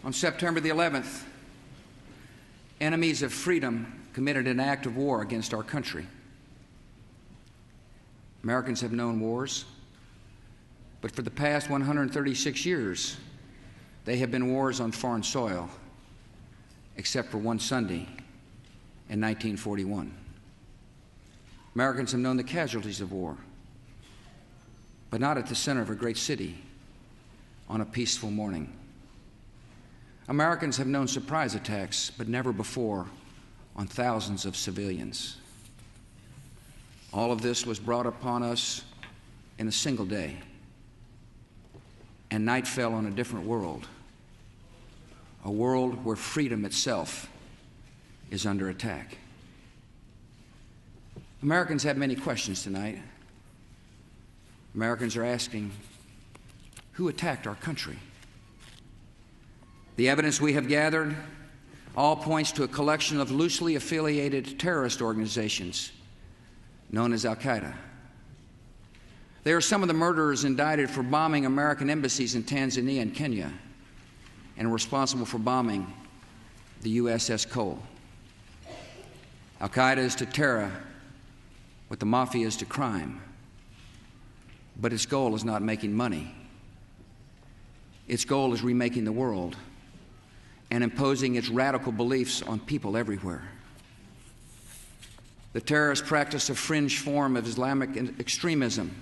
On September the 11th, enemies of freedom committed an act of war against our country. Americans have known wars, but for the past 136 years, they have been wars on foreign soil, except for one Sunday in 1941. Americans have known the casualties of war, but not at the center of a great city on a peaceful morning. Americans have known surprise attacks, but never before on thousands of civilians. All of this was brought upon us in a single day, and night fell on a different world, a world where freedom itself is under attack. Americans have many questions tonight. Americans are asking, who attacked our country? The evidence we have gathered all points to a collection of loosely affiliated terrorist organizations known as Al-Qaeda. They are some of the murderers indicted for bombing American embassies in Tanzania and Kenya and responsible for bombing the USS Cole. Al-Qaeda is to terror what the mafia is to crime, but its goal is not making money. Its goal is remaking the world and imposing its radical beliefs on people everywhere. The terrorists practice a fringe form of Islamic extremism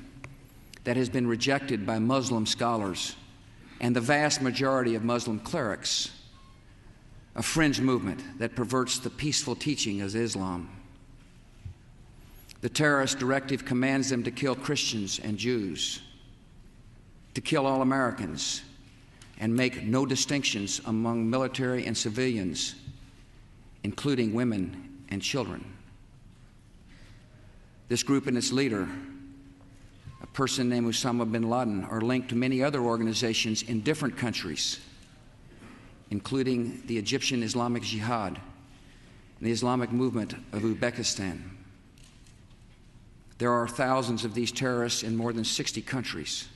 that has been rejected by Muslim scholars and the vast majority of Muslim clerics, a fringe movement that perverts the peaceful teaching of Islam. The terrorist directive commands them to kill Christians and Jews, to kill all Americans, and make no distinctions among military and civilians, including women and children. This group and its leader, a person named Osama bin Laden, are linked to many other organizations in different countries, including the Egyptian Islamic Jihad and the Islamic movement of Uzbekistan. There are thousands of these terrorists in more than 60 countries.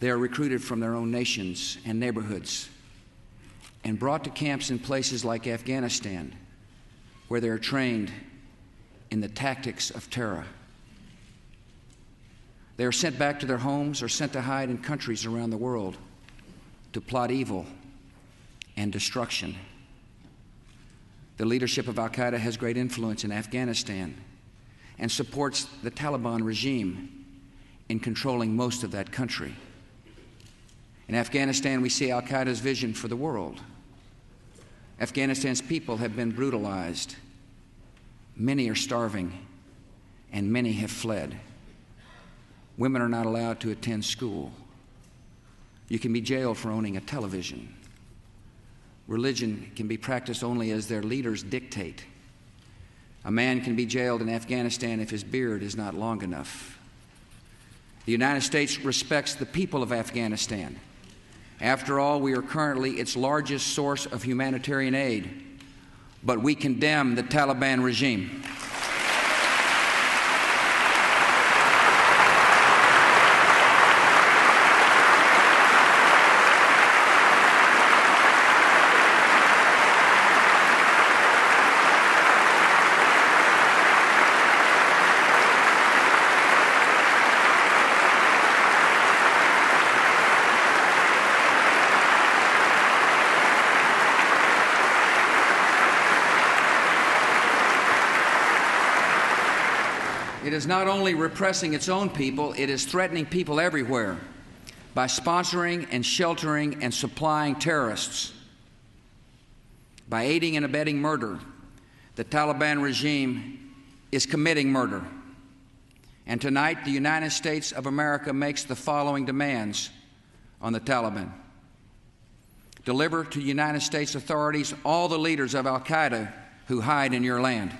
They are recruited from their own nations and neighborhoods and brought to camps in places like Afghanistan, where they are trained in the tactics of terror. They are sent back to their homes or sent to hide in countries around the world to plot evil and destruction. The leadership of Al-Qaeda has great influence in Afghanistan and supports the Taliban regime in controlling most of that country. In Afghanistan, we see Al-Qaeda's vision for the world. Afghanistan's people have been brutalized. Many are starving, and many have fled. Women are not allowed to attend school. You can be jailed for owning a television. Religion can be practiced only as their leaders dictate. A man can be jailed in Afghanistan if his beard is not long enough. The United States respects the people of Afghanistan. After all, we are currently its largest source of humanitarian aid, but we condemn the Taliban regime. It is not only repressing its own people, it is threatening people everywhere by sponsoring and sheltering and supplying terrorists. By aiding and abetting murder, the Taliban regime is committing murder. And tonight, the United States of America makes the following demands on the Taliban. Deliver to United States authorities all the leaders of Al-Qaeda who hide in your land.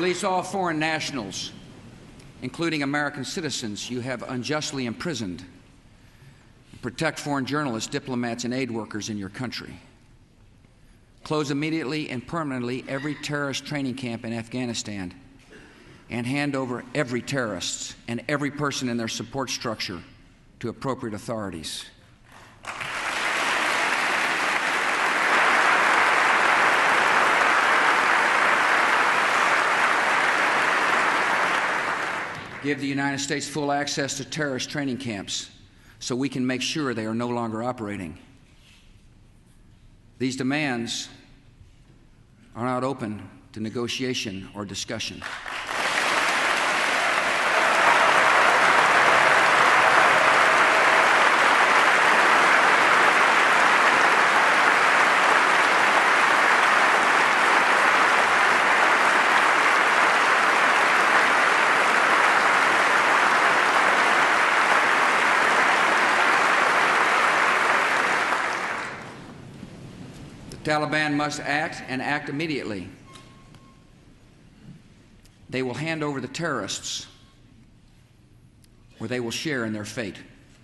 Release all foreign nationals, including American citizens you have unjustly imprisoned. Protect foreign journalists, diplomats, and aid workers in your country. Close immediately and permanently every terrorist training camp in Afghanistan, and hand over every terrorist and every person in their support structure to appropriate authorities. Give the United States full access to terrorist training camps so we can make sure they are no longer operating. These demands are not open to negotiation or discussion. The Taliban must act, and act immediately. They will hand over the terrorists, or they will share in their fate.